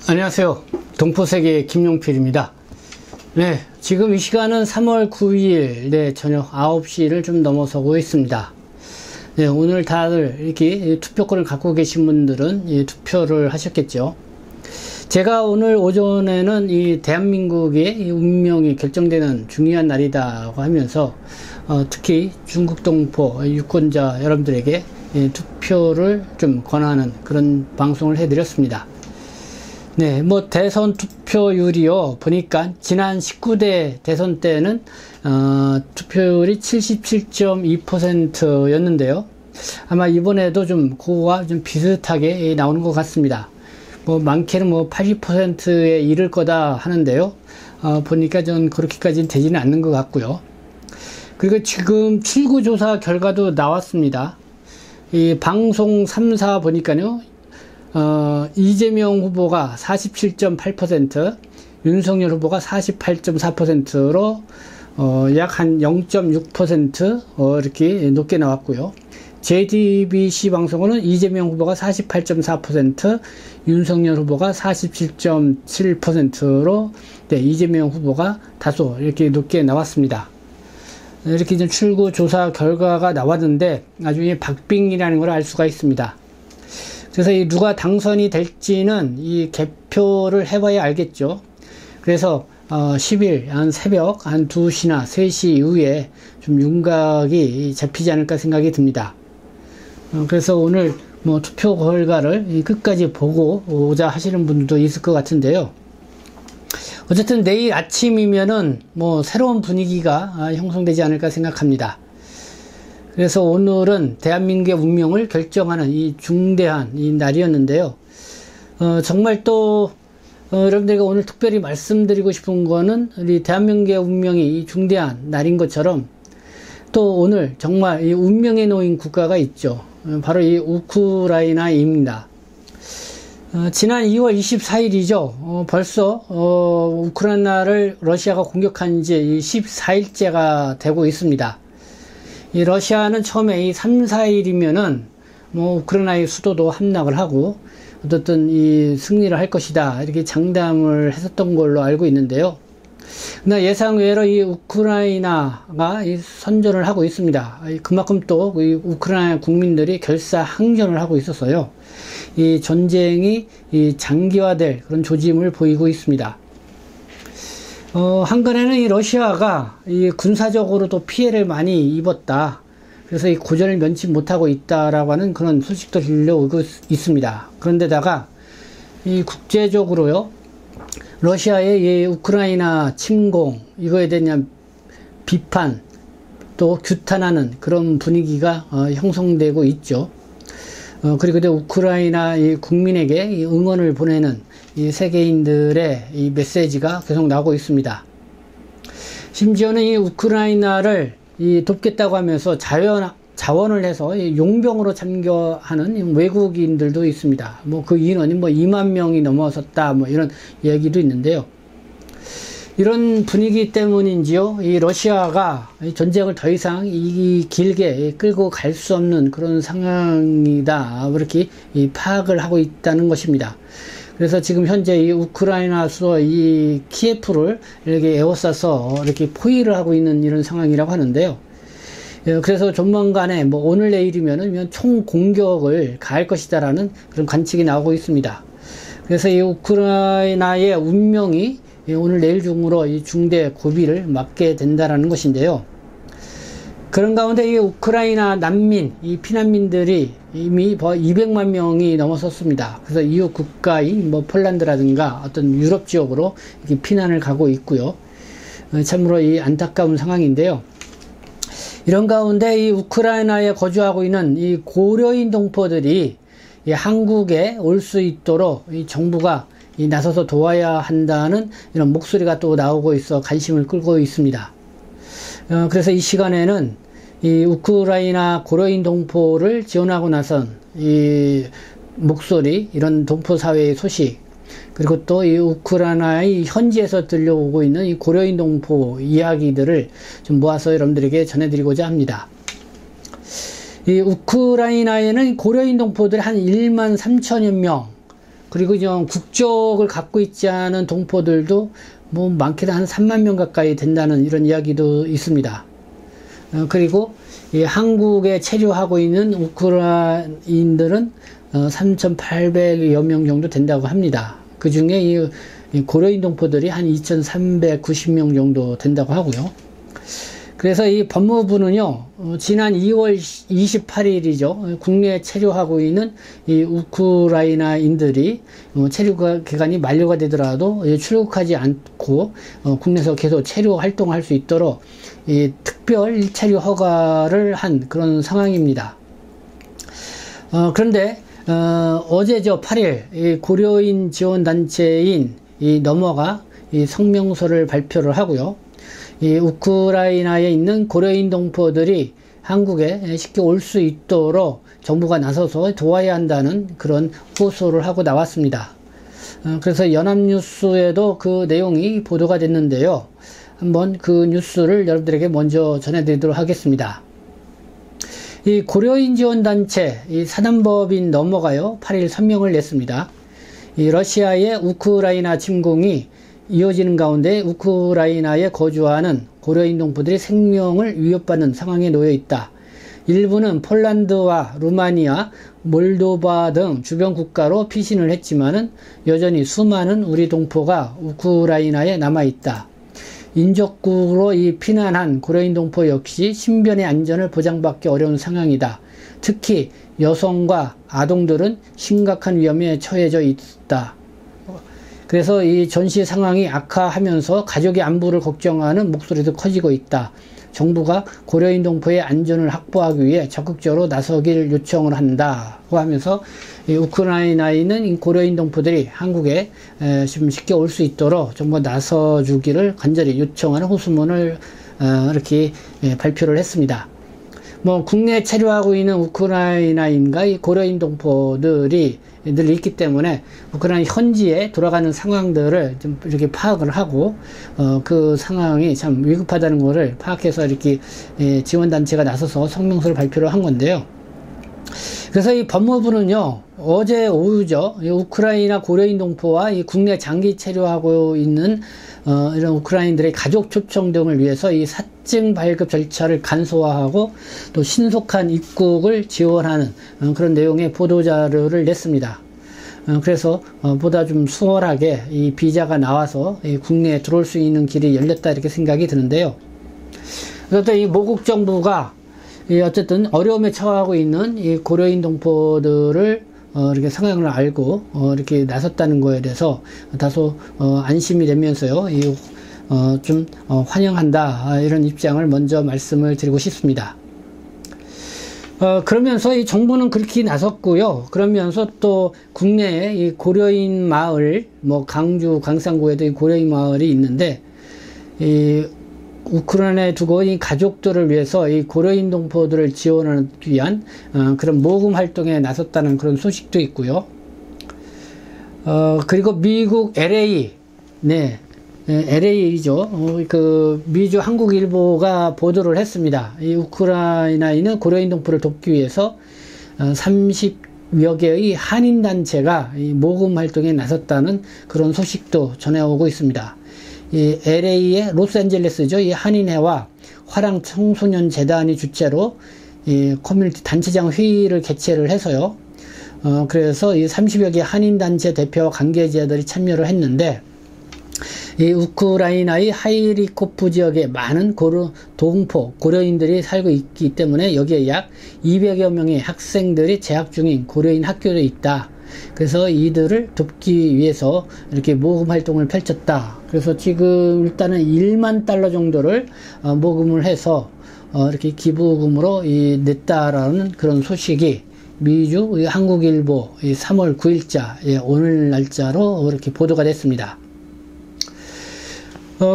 안녕하세요. 동포세계 김용필입니다. 네, 지금 이 시간은 3월 9일 저녁 9시를 좀 넘어서고 있습니다. 네, 오늘 다들 이렇게 투표권을 갖고 계신 분들은 투표를 하셨겠죠. 제가 오늘 오전에는 이 대한민국의 운명이 결정되는 중요한 날이다고 하면서 특히 중국 동포 유권자 여러분들에게 투표를 좀 권하는 그런 방송을 해드렸습니다. 네, 대선 투표율이요, 보니까 지난 19대 대선 때는 투표율이 77.2% 였는데요. 아마 이번에도 좀 그거와 좀 비슷하게 나오는 것 같습니다. 많게는 80%에 이를 거다 하는데요. 보니까 전 그렇게까지는 되지는 않는 것 같고요. 그리고 지금 출구조사 결과도 나왔습니다. 이 방송 3사 보니까요, 이재명 후보가 47.8%, 윤석열 후보가 48.4%로 약 한 0.6% 이렇게 높게 나왔고요. JTBC 방송은 이재명 후보가 48.4%, 윤석열 후보가 47.7%로 이재명 후보가 다소 이렇게 높게 나왔습니다. 이렇게 좀 출구 조사 결과가 나왔는데 나중에 박빙이라는 걸 알 수가 있습니다. 그래서 누가 당선이 될지는 이 개표를 해봐야 알겠죠. 그래서 10일 한 새벽 한 2시나 3시 이후에 좀 윤곽이 잡히지 않을까 생각이 듭니다. 그래서 오늘 투표 결과를 끝까지 보고 오자 하시는 분들도 있을 것 같은데요. 어쨌든 내일 아침이면은 새로운 분위기가 형성되지 않을까 생각합니다. 그래서 오늘은 대한민국의 운명을 결정하는 이 중대한 이 날이었는데요. 정말 또 여러분들과 오늘 특별히 말씀드리고 싶은 거는 우리 대한민국의 운명이 이 중대한 날인 것처럼 또 오늘 정말 이 운명에 놓인 국가가 있죠. 바로 이 우크라이나입니다. 지난 2월 24일이죠. 벌써 우크라이나를 러시아가 공격한 지 14일째가 되고 있습니다. 이 러시아는 처음에 이 3, 4일이면은 우크라이나의 수도도 함락을 하고 어떻든 이 승리를 할 것이다 이렇게 장담을 했었던 걸로 알고 있는데요. 그러나 예상외로 이 우크라이나가 이 선전을 하고 있습니다. 그만큼 또 이 우크라이나 국민들이 결사항전을 하고 있어서요. 이 전쟁이 이 장기화될 그런 조짐을 보이고 있습니다. 한간에는 이 러시아가 이 군사적으로도 피해를 많이 입었다. 그래서 이 고전을 면치 못하고 있다라고 하는 그런 소식도 들려오고 있습니다. 그런데다가 이 국제적으로요, 러시아의 이 우크라이나 침공, 이거에 대한 비판, 또 규탄하는 그런 분위기가 형성되고 있죠. 그리고 우크라이나 이 국민에게 이 응원을 보내는 이 세계인들의 이 메시지가 계속 나오고 있습니다. 심지어는 이 우크라이나를 돕겠다고 하면서 자원을 해서 용병으로 참여하는 외국인들도 있습니다. 그 인원이 2만 명이 넘어섰다 이런 얘기도 있는데요. 이런 분위기 때문인지요, 이 러시아가 이 전쟁을 더 이상 길게 끌고 갈 수 없는 그런 상황이다, 이렇게 파악을 하고 있다는 것입니다. 그래서 지금 현재 이 우크라이나 수도 이 키예프를 이렇게 에워싸서 이렇게 포위를 하고 있는 이런 상황이라고 하는데요. 그래서 조만간에 오늘 내일이면은 총 공격을 가할 것이다라는 그런 관측이 나오고 있습니다. 그래서 이 우크라이나의 운명이 오늘 내일 중으로 이 중대 고비를 맞게 된다라는 것인데요. 그런 가운데 이 우크라이나 난민, 이 피난민들이 이미 200만 명이 넘어섰습니다. 그래서 이웃 국가인 폴란드라든가 어떤 유럽 지역으로 이렇게 피난을 가고 있고요. 참으로 이 안타까운 상황인데요. 이런 가운데 이 우크라이나에 거주하고 있는 이 고려인 동포들이 이 한국에 올 수 있도록 이 정부가 나서서 도와야 한다는 이런 목소리가 또 나오고 있어 관심을 끌고 있습니다. 그래서 이 시간에는 이 우크라이나 고려인 동포를 지원하고 나선 이 목소리, 이런 동포 사회의 소식, 그리고 또 이 우크라이나의 현지에서 들려오고 있는 이 고려인 동포 이야기들을 좀 모아서 여러분들에게 전해드리고자 합니다. 이 우크라이나에는 고려인 동포들이 한 1만 3천여 명, 그리고 좀 국적을 갖고 있지 않은 동포들도 뭐 많게는 한 3만 명 가까이 된다는 이런 이야기도 있습니다. 그리고 이 한국에 체류하고 있는 우크라이나인들은 3,800여 명 정도 된다고 합니다. 그 중에 이 고려인 동포들이 한 2,390명 정도 된다고 하고요. 그래서 이 법무부는요, 지난 2월 28일이죠. 국내에 체류하고 있는 이 우크라이나인들이 체류 기간이 만료가 되더라도 출국하지 않고 국내에서 계속 체류 활동할 수 있도록 이 특별 체류 허가를 한 그런 상황입니다. 그런데 어제죠, 8일 이 고려인 지원단체인 이 너머가 이 성명서를 발표를 하고요. 이 우크라이나에 있는 고려인 동포들이 한국에 쉽게 올 수 있도록 정부가 나서서 도와야 한다는 그런 호소를 하고 나왔습니다. 그래서 연합뉴스에도 그 내용이 보도가 됐는데요. 한번 그 뉴스를 여러분들에게 먼저 전해드리도록 하겠습니다. 이 고려인 지원단체, 이 사단법인 너머가요, 8일 성명을 냈습니다. 이 러시아의 우크라이나 침공이 이어지는 가운데 우크라이나에 거주하는 고려인 동포들이 생명을 위협받는 상황에 놓여 있다. 일부는 폴란드와 루마니아, 몰도바 등 주변 국가로 피신을 했지만은 여전히 수많은 우리 동포가 우크라이나에 남아 있다. 인접국으로 피난한 고려인 동포 역시 신변의 안전을 보장받기 어려운 상황이다. 특히 여성과 아동들은 심각한 위험에 처해져 있다. 그래서 이 전시 상황이 악화하면서 가족의 안부를 걱정하는 목소리도 커지고 있다. 정부가 고려인 동포의 안전을 확보하기 위해 적극적으로 나서길 요청을 한다고 하면서 이 우크라이나에 있는 고려인 동포들이 한국에 좀 쉽게 올 수 있도록 정부가 나서주기를 간절히 요청하는 호소문을 이렇게 발표를 했습니다. 뭐 국내에 체류하고 있는 우크라이나인과 이 고려인 동포들이 늘 있기 때문에 우크라이나 현지에 돌아가는 상황들을 좀 이렇게 파악을 하고 그 상황이 참 위급하다는 것을 파악해서 이렇게 지원단체가 나서서 성명서를 발표를 한 건데요. 그래서 이 법무부는요, 어제 오후죠, 이 우크라이나 고려인 동포와 이 국내 장기 체류하고 있는 이런 우크라이나들의 가족 초청 등을 위해서 이 사증 발급 절차를 간소화하고 또 신속한 입국을 지원하는 그런 내용의 보도자료를 냈습니다. 그래서 보다 좀 수월하게 이 비자가 나와서 이 국내에 들어올 수 있는 길이 열렸다 이렇게 생각이 드는데요. 그래서 또 이 모국 정부가 어쨌든 어려움에 처하고 있는 이 고려인 동포들을 이렇게 상황을 알고 이렇게 나섰다는 거에 대해서 다소 안심이 되면서요, 좀 환영한다 이런 입장을 먼저 말씀을 드리고 싶습니다. 그러면서 이 정부는 그렇게 나섰고요. 그러면서 또 국내에 이 고려인 마을, 뭐 강주, 강상구에도 이 고려인 마을이 있는데 이 우크라이나에 두고 이 가족들을 위해서 이 고려인 동포들을 지원하기 위한 그런 모금 활동에 나섰다는 그런 소식도 있고요. 그리고 미국 LA, LA죠. 그 미주 한국일보가 보도를 했습니다. 이 우크라이나에 있는 고려인 동포를 돕기 위해서 30여 개의 한인 단체가 이 모금 활동에 나섰다는 그런 소식도 전해오고 있습니다. 이 LA의 로스앤젤레스죠. 이 한인회와 화랑 청소년 재단이 주최로 이 커뮤니티 단체장 회의를 개최를 해서요. 그래서 이 30여 개 한인 단체 대표와 관계자들이 참여를 했는데 이 우크라이나의 하이리코프 지역에 많은 동포, 고려인들이 살고 있기 때문에 여기에 약 200여 명의 학생들이 재학 중인 고려인 학교도 있다. 그래서 이들을 돕기 위해서 이렇게 모금 활동을 펼쳤다. 그래서 지금 일단은 1만 달러 정도를 모금을 해서 이렇게 기부금으로 냈다라는 그런 소식이 미주 한국일보 3월 9일자 오늘 날짜로 이렇게 보도가 됐습니다.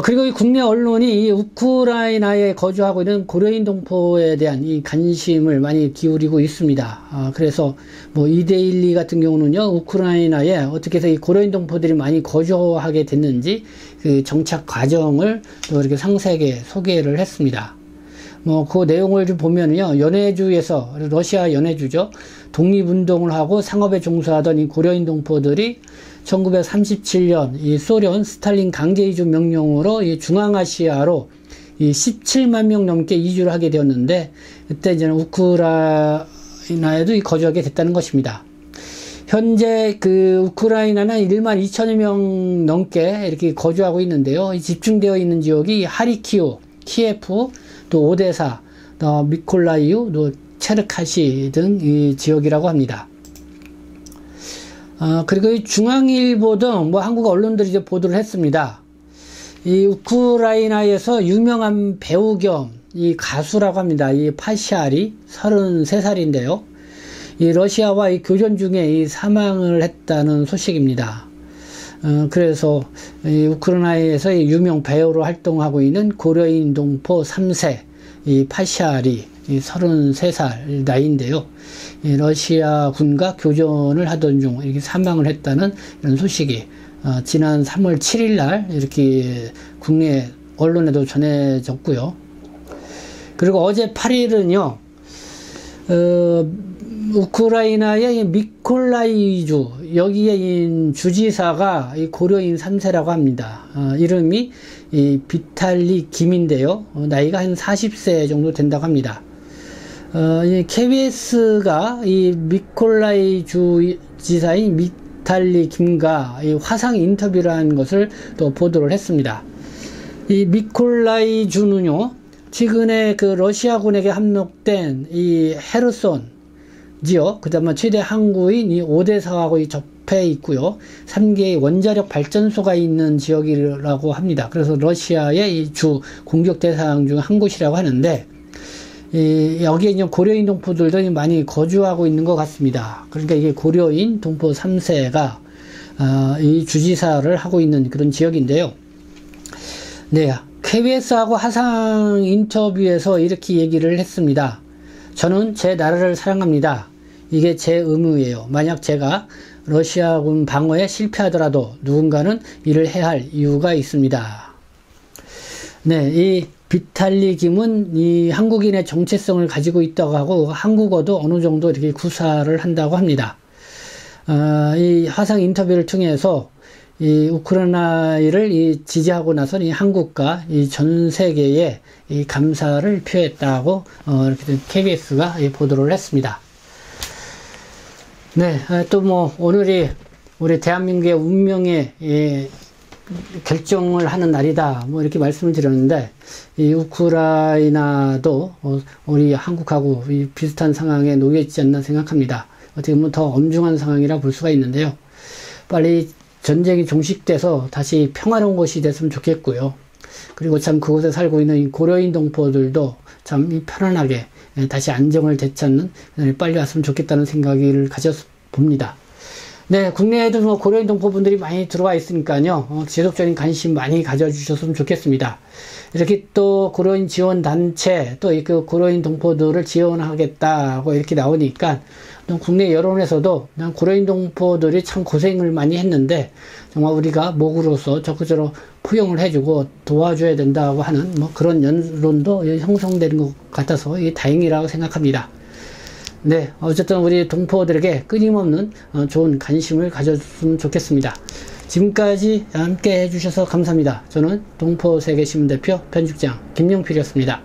그리고 이 국내 언론이 이 우크라이나에 거주하고 있는 고려인 동포에 대한 이 관심을 많이 기울이고 있습니다. 그래서 뭐 이데일리 같은 경우는요, 우크라이나에 어떻게 해서 이 고려인 동포들이 많이 거주하게 됐는지 그 정착 과정을 또 이렇게 상세하게 소개를 했습니다. 뭐 그 내용을 좀 보면요, 연해주에서 러시아 연해주죠. 독립운동을 하고 상업에 종사하던 이 고려인 동포들이 1937년 이 소련 스탈린 강제이주 명령으로 이 중앙아시아로 이 17만 명 넘게 이주를 하게 되었는데, 이때 이제 우크라이나에도 거주하게 됐다는 것입니다. 현재 그 우크라이나는 1만 2천여 명 넘게 이렇게 거주하고 있는데요. 집중되어 있는 지역이 하리키우, 키예프, 또 오데사, 또 미콜라이우, 또 체르카시 등 이 지역이라고 합니다. 그리고 이 중앙일보 등 뭐 한국 언론들이 이제 보도를 했습니다. 이 우크라이나에서 유명한 배우 겸 이 가수라고 합니다. 이 파시알이 33살인데요. 이 러시아와 이 교전 중에 이 사망을 했다는 소식입니다. 그래서 이 우크라이나에서 이 유명 배우로 활동하고 있는 고려인 동포 3세 이 파시알이 이 33살 나이인데요. 이 러시아 군과 교전을 하던 중 이렇게 사망을 했다는 이런 소식이 지난 3월 7일 날 이렇게 국내 언론에도 전해졌고요. 그리고 어제 8일은요, 우크라이나의 미콜라이주, 여기에 주지사가 이 고려인 3세라고 합니다. 이름이 이 비탈리 김인데요. 나이가 한 40세 정도 된다고 합니다. 이 KBS가 이 미콜라이주 지사인 비탈리 김과 이 화상 인터뷰를 한 것을 또 보도를 했습니다. 이 미콜라이주는요, 최근에 그 러시아군에게 함록된 이 헤르손 지역, 그 다음에 최대 항구인 이 오데사하고 접해 있고요. 3개의 원자력 발전소가 있는 지역이라고 합니다. 그래서 러시아의 이 주 공격 대상 중 한 곳이라고 하는데, 여기에 이제 고려인 동포들도 많이 거주하고 있는 것 같습니다. 그러니까 이게 고려인 동포 3세가 이 주지사를 하고 있는 그런 지역인데요. 네, KBS하고 화상 인터뷰에서 이렇게 얘기를 했습니다. 저는 제 나라를 사랑합니다. 이게 제 의무예요. 만약 제가 러시아군 방어에 실패하더라도 누군가는 일을 해야 할 이유가 있습니다. 네, 이 비탈리 김은 이 한국인의 정체성을 가지고 있다고 하고 한국어도 어느 정도 이렇게 구사를 한다고 합니다. 이 화상 인터뷰를 통해서 이 우크라이나를 지지하고 나서 이 한국과 이 전 세계에 이 감사를 표했다고 이렇게 KBS가 보도를 했습니다. 네, 또 뭐 오늘이 우리 대한민국의 운명의 결정을 하는 날이다, 뭐 이렇게 말씀을 드렸는데, 이 우크라이나도 우리 한국하고 비슷한 상황에 놓여 있지 않나 생각합니다. 어떻게 보면 더 엄중한 상황이라 볼 수가 있는데요. 빨리 전쟁이 종식돼서 다시 평화로운 곳이 됐으면 좋겠고요. 그리고 참 그곳에 살고 있는 이 고려인 동포들도 참 편안하게 다시 안정을 되찾는 날이 빨리 왔으면 좋겠다는 생각을 가져봅니다. 네, 국내에도 뭐 고려인 동포분들이 많이 들어와 있으니까요. 지속적인 관심 많이 가져주셨으면 좋겠습니다. 이렇게 또 고려인 지원 단체, 또 그 고려인 동포들을 지원하겠다고 이렇게 나오니까 국내 여론에서도 그냥 고려인 동포들이 참 고생을 많이 했는데 정말 우리가 목으로서 적극적으로 포용을 해주고 도와줘야 된다고 하는 뭐 그런 여론도 형성되는 것 같아서 이게 다행이라고 생각합니다. 네, 어쨌든 우리 동포들에게 끊임없는 좋은 관심을 가져줬으면 좋겠습니다. 지금까지 함께 해주셔서 감사합니다. 저는 동포세계신문 대표 편집장 김영필이었습니다.